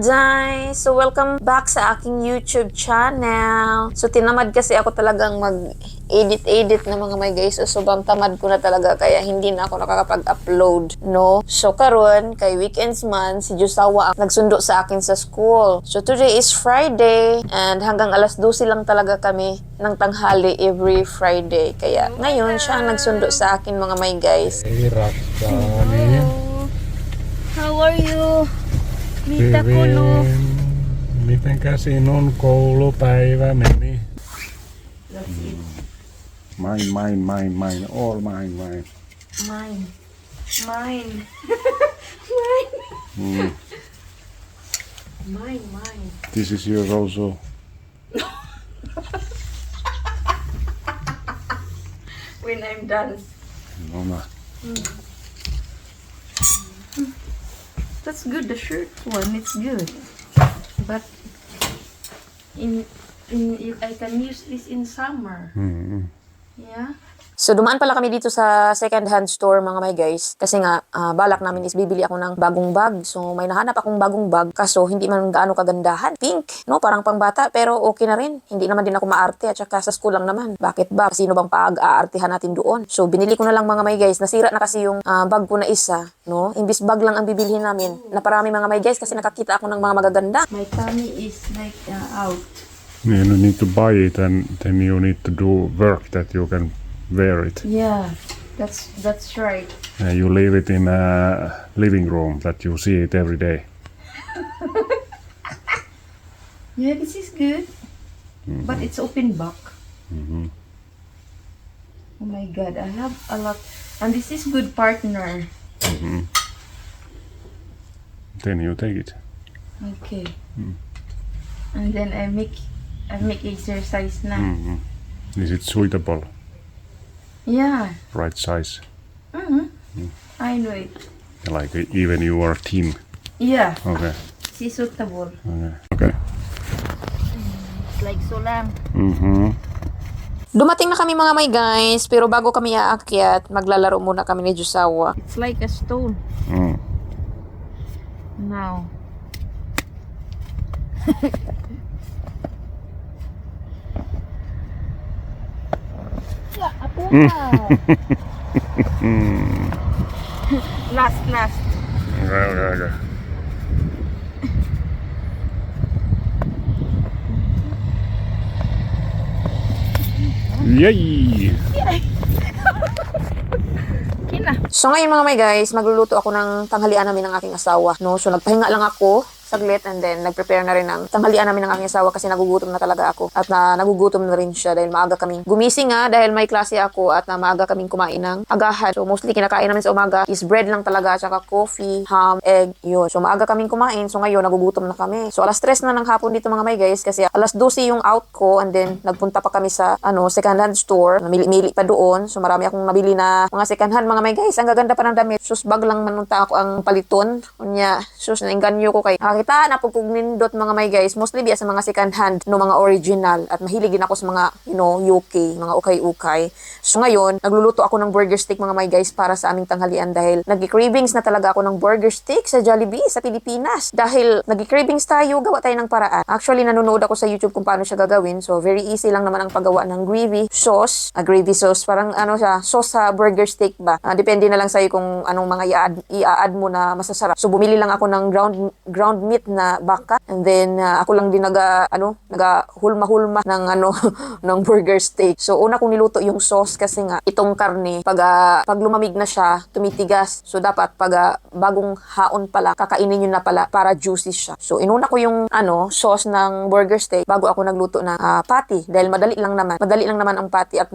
Day! So, welcome back sa aking YouTube channel. So, tinamad kasi ako talagang mag-edit na mga may guys. So, sobrang tamad ko na talaga kaya hindi na ako nakakapag-upload, no? So, karon kay weekends man, si Jusawa ang nagsundo sa akin sa school. So, today is Friday and hanggang alas 12 lang talaga kami ng tanghali every Friday. Kaya ngayon, siya ang nagsundo sa akin mga may guys. How are you? Mitä kuuluu? Mitenkäs sinun koulupäivä meni? Mine, all mine. Mine. Mine. This is yours also. When I'm done. No. That's good, the shirt one, it's good. But I can use this in summer. Yeah. So, dumaan pala kami dito sa second-hand store, mga may guys. Kasi nga, balak namin is bibili ako ng bagong bag. So, may nahanap akong bagong bag. Kaso, hindi man gaano kagandahan. Pink, no? Parang pangbata. Pero okay na rin. Hindi naman din ako maarte. At saka sa school lang naman. Bakit ba? Sino bang pag-aartihan natin doon? So, binili ko na lang mga may guys. Nasira na kasi yung bag ko na isa, no? Imbis bag lang ang bibilhin namin. Naparami mga may guys kasi nakakita ako ng mga magaganda. My tummy is like out. You need to buy it and then you need to do work that you can wear it. Yeah, that's right. You leave it in a living room that you see it every day. Yeah, this is good. But it's open back. Oh my god, I have a lot. And this is good partner. Then you take it. Okay. And then I make exercise na. Is it suitable? Yeah. Right size? I know it. Like even you are thin. Yeah. Okay. It's suitable. Okay. It's like so lang. Dumating na kami mga may guys. Pero bago kami aakyat, maglalaro muna kami ni Jusawa. It's like a stone now. Last. Okay. Yay! Kina. So ngayon mga may guys, magluluto ako ng tanghalian namin ng aking asawa. No? So nagpahinga lang ako saglit and then nagprepare na rin ng tanghalian namin ng aking asawa kasi nagugutom na talaga ako. At nagugutom na rin siya dahil maaga kaming gumising nga dahil may klase ako at maaga kaming kumain ng agahan. So mostly kinakain namin sa umaga is bread lang talaga at saka coffee, ham, egg, yun. So maaga kaming kumain. So ngayon nagugutom na kami. So alas 3 na ng hapon dito mga may guys kasi alas 12 yung out ko and then nagpunta pa kami sa second hand store. Namili-mili pa doon. So marami akong nabili na mga second hand mga may guys. Ang gaganda pa ng damit. Sus bag lang manunta ako ang paliton. Kunya, sus nainganyo ko kay kita na pagkugnindot mga may guys, mostly biya sa mga second hand no mga original at mahilig din ako sa mga UK, mga ukay-ukay. So ngayon, nagluluto ako ng burger steak mga may guys para sa aming tanghalian dahil nagki-cravings na talaga ako ng burger steak sa Jollibee sa Pilipinas. Dahil nagki-cravings tayo, gawa tayo ng paraan. Actually, nanonood ako sa YouTube kung paano siya gagawin. So very easy lang naman ang paggawa ng gravy sauce. Gravy sauce, parang siya, sauce sa burger steak ba? Depende na lang sa'yo kung anong mga i-add mo na masasarap. So bumili lang ako ng ground meat na baka and then ako lang din naga-hulma-hulma ng ng burger steak. So una kong niluto yung sauce kasi nga itong karne pag lumamig na siya tumitigas. So dapat pag bagong haon pala kakainin niyo na pala para juicy siya. So inuna ko yung sauce ng burger steak bago ako nagluto ng patty dahil madali lang naman ang patty at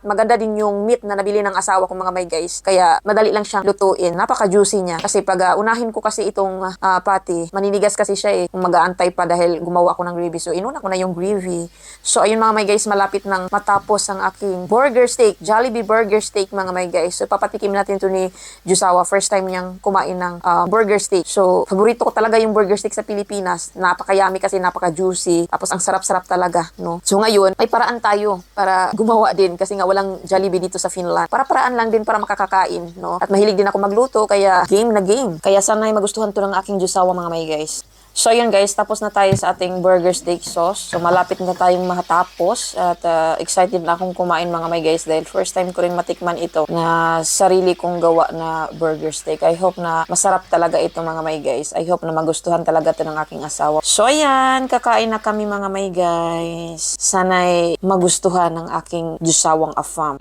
maganda din yung meat na nabili ng asawa ko mga may guys. Kaya madali lang siyang lutuin. Napaka-juicy niya kasi pag unahin ko kasi itong patty, maninigas kasi siya kung mag-aantay pa dahil gumawa ako ng gravy. So, inuna ko na yung gravy. So, ayun mga may guys, malapit nang matapos ang aking burger steak. Jollibee burger steak mga may guys. So, papatikim natin to ni Jusawa. First time niyang kumain ng burger steak. So, paborito ko talaga yung burger steak sa Pilipinas. Napaka-yummy kasi napaka-juicy. Tapos, ang sarap-sarap talaga, no? So, ngayon, may paraan tayo para gumawa din kasi nga walang Jollibee dito sa Finland. Para-paraan lang din para makakakain, no? At mahilig din ako magluto, kaya game na game. Kaya sana'y magustuhan to ng aking Jusawa mga may guys. So yun guys, tapos na tayo sa ating burger steak sauce. So malapit na tayong matapos at excited na akong kumain mga may guys dahil first time ko rin matikman ito na sarili kong gawa na burger steak. I hope na masarap talaga ito mga may guys. I hope na magustuhan talaga ito ng aking asawa. So ayan, kakain na kami mga may guys. Sana'y magustuhan ng aking Diyosawang afam.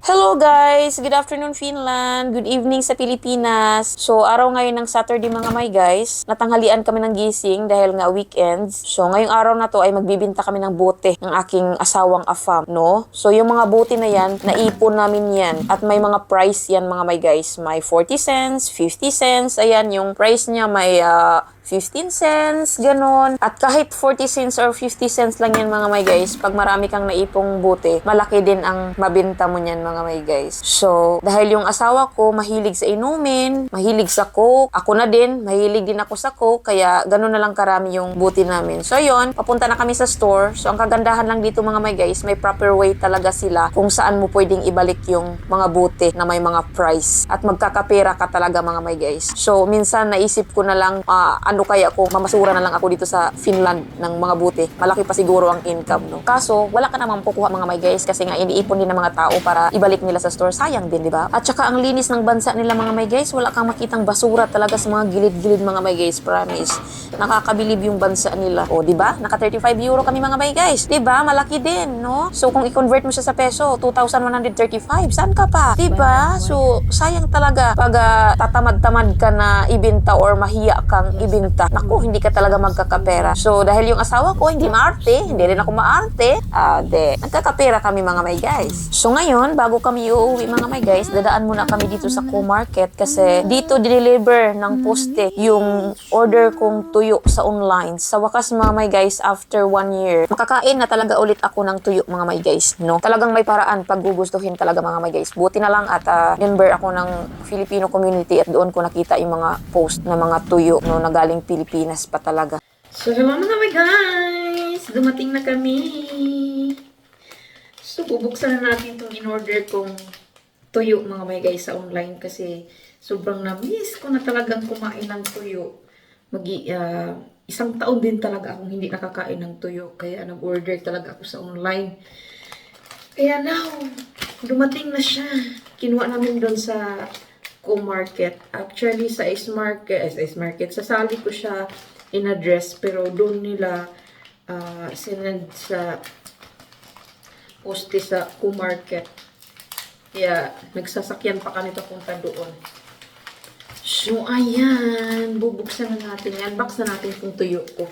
Hello guys! Good afternoon Finland! Good evening sa Pilipinas! So araw ngayon ng Saturday mga may guys, natanghalian kami ng gising dahil nga weekends. So ngayong araw na to ay magbibinta kami ng bote ng aking asawang afam, no? So yung mga bote na yan, naipon namin yan. At may mga price yan mga may guys. May 40 cents, 50 cents, ayan yung price niya may 15 cents, ganon. At kahit 40 cents or 50 cents lang yan mga may guys, pag marami kang naipong bote, malaki din ang mabenta mo niyan mga may guys. So, dahil yung asawa ko mahilig sa inumin, mahilig sa coke, ako na din, mahilig din ako sa coke, kaya ganon na lang karami yung bote namin. So, yon papunta na kami sa store. So, ang kagandahan lang dito mga may guys, may proper way talaga sila kung saan mo pwedeng ibalik yung mga bote na may mga price. At magkakapera ka talaga mga may guys. So, minsan naisip ko na lang, ano kaya ako, mamasura na lang ako dito sa Finland ng mga buti. Malaki pa siguro ang income, no? Kaso, wala ka namang pukuha mga my guys kasi nga iniipon din ng mga tao para ibalik nila sa store. Sayang din, di ba? At saka ang linis ng bansa nila mga my guys, wala kang makitang basura talaga sa mga gilid-gilid mga my guys, promise. Nakakabilib yung bansa nila. O, di ba? Naka 35 euro kami mga my guys. Di ba? Malaki din, no? So, kung i-convert mo siya sa peso, 2,135. Saan ka pa? Di ba? So, sayang talaga pag tatamad-tamad ka na ibenta or mahiya kang ibenta. Naku, hindi ka talaga magkakapera. So, dahil yung asawa ko hindi maarte, hindi rin ako maarte, nagkakapera kami mga may guys. So, ngayon, bago kami uuwi mga may guys, dadaan muna kami dito sa Co-Market kasi dito deliver ng poste yung order kong tuyo sa online. Sa wakas mga may guys, after 1 year, makakain na talaga ulit ako ng tuyo mga may guys, no? Talagang may paraan pag gugustuhin talaga mga may guys. Buti na lang at member ako ng Filipino community at doon ko nakita yung mga post na mga tuyo, no, na galing Pilipinas pa talaga. So, hello mga guys! Dumating na kami. So, bubuksan na natin itong in-order kong tuyo mga may guys sa online kasi sobrang na-miss ko na talagang kumain ng tuyo. Isang taon din talaga akong hindi nakakain ng tuyo kaya nag-order talaga ako sa online. Kaya now, dumating na siya. Kinuha namin doon sa Co-Market. Actually, sa S-Market, sasali ko siya in-address, pero doon nila sinend sa poste sa Co-Market. Kaya, nagsasakyan pa kami papunta doon. So, ayan. Bubuksan na natin. Unbox na natin kung tuyo ko.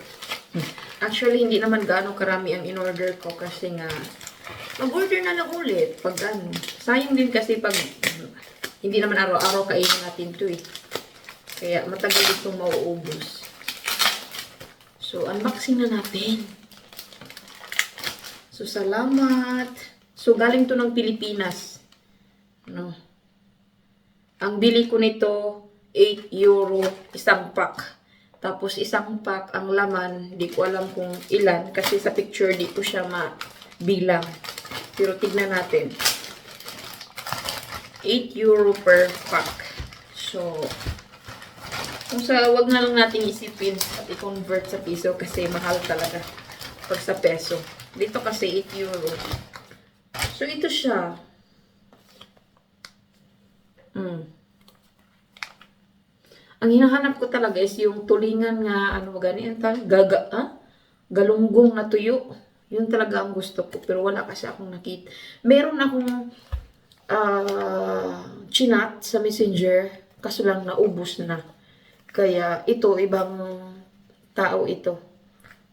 Actually, hindi naman gaano karami ang in-order ko kasi nga, mag-order na lang ulit. Pag ano. Sayang din kasi pag hindi naman araw-araw kainin natin ito eh. Kaya matagal itong mauubos. So, unboxing na natin. So, salamat. So, galing to ng Pilipinas. No. Ang bili ko nito, 8 euro isang pack. Tapos, isang pack, ang laman, di ko alam kung ilan. Kasi sa picture, di ko siya mabilang. Pero tignan natin. 8 euro per pack. So, wag na lang natin isipin at i-convert sa piso kasi mahal talaga pag sa peso. Dito kasi 8 euro. So, ito siya. Ang hinahanap ko talaga is yung tulingan nga, ano ba ganyan galunggong na tuyo. Yun talaga ang gusto ko. Pero wala kasi akong nakita. Meron akong chinat sa messenger. Kaso lang naubos na. Kaya ito, ibang tao ito.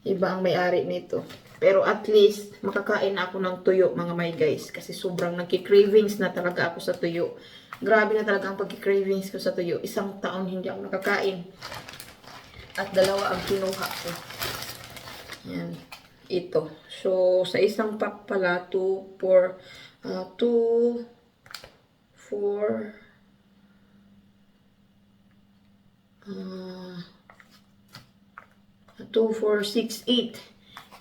Iba ang may-ari nito. Pero at least, makakain na ako ng tuyo, mga may guys. Kasi sobrang nagki-cravings na talaga ako sa tuyo. Grabe na talaga ang pagki-cravings ko sa tuyo. 1 taon hindi ako nakakain. At 2 ang kinuha ko. Yan. Ito. So, sa isang pack pala, 2 for 6, 8.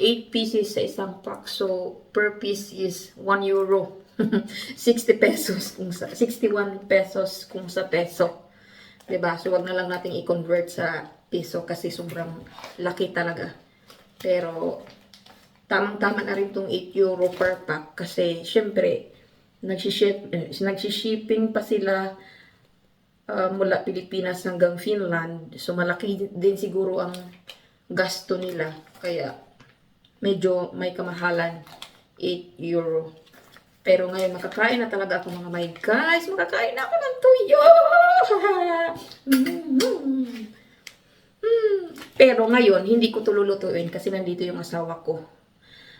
8 pieces sa isang pack. So, per piece is 1 euro. 60 pesos kung sa 61 pesos kung sa peso. 'Di ba? So, wag na lang nating i-convert sa piso kasi sobrang laki talaga. Pero tamang-tama na rin tong 8 euro per pack kasi syempre nagsishipping pa sila mula Pilipinas hanggang Finland. So, malaki din siguro ang gasto nila. Kaya, medyo may kamahalan. 8 euro. Pero ngayon, makakain na talaga ako mga my guys. Makakain na ako ng tuyo! Pero ngayon, hindi ko ito lulutuin kasi nandito yung asawa ko.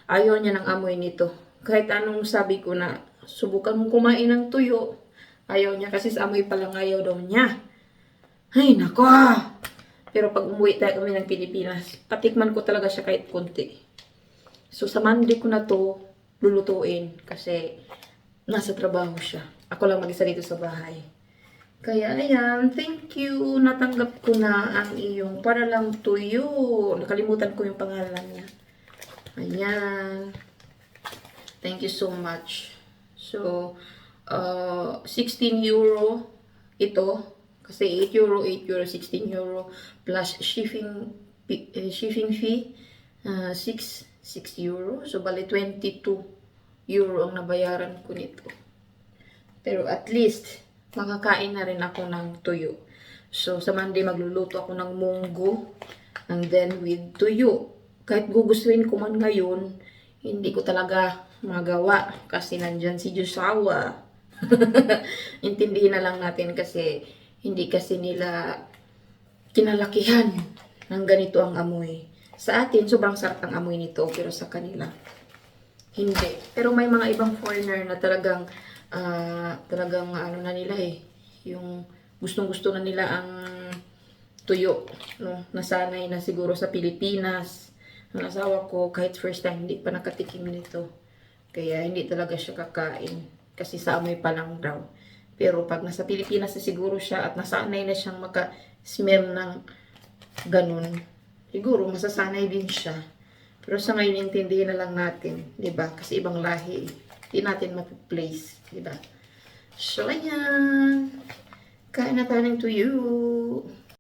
Ayaw niya ng amoy nito. Kahit anong sabi ko na, subukan mong kumain ng tuyo. Ayaw niya kasi sa amoy pa lang ayaw daw niya. Ay, nako! Pero pag umuwi tayo kami ng Pilipinas, patikman ko talaga siya kahit konti. So, sa Monday ko na to lulutuin kasi nasa trabaho siya. Ako lang mag-isa dito sa bahay. Kaya, ayan, thank you. Natanggap ko na ang iyong para lang tuyo. Nakalimutan ko yung pangalan niya. Ayan. Thank you so much. So, 16 euro ito. Kasi 8 euro, 8 euro, 16 euro. Plus shipping fee. 6 euro. So, bali 22 euro ang nabayaran ko nito. Pero at least, makakain na rin ako ng tuyo. So, sa Monday, magluluto ako ng munggo. And then, with tuyo. Kahit gugustuhin ko man ngayon, hindi ko talaga magawa. Kasi nandyan si Joshua. Intindihin na lang natin kasi hindi kasi nila kinalakihan ng ganito ang amoy. Sa atin, sobrang sarap ang amoy nito. Pero sa kanila, hindi. Pero may mga ibang foreigner na talagang ano na nila yung gustong-gusto na nila ang tuyo, no? Nasanay na siguro sa Pilipinas. Ang asawa ko, kahit first time, hindi pa nakatikim nito. Kaya hindi talaga siya kakain. Kasi sa amoy pa lang daw. Pero pag nasa Pilipinas na siguro siya at nasanay na siyang maka-smell ng ganun, siguro masasanay din siya. Pero sa ngayon, intindihin na lang natin, di ba? Kasi ibang lahi, hindi natin mapiplace, di ba? So, ayan. Kain na tayo ng tuyo.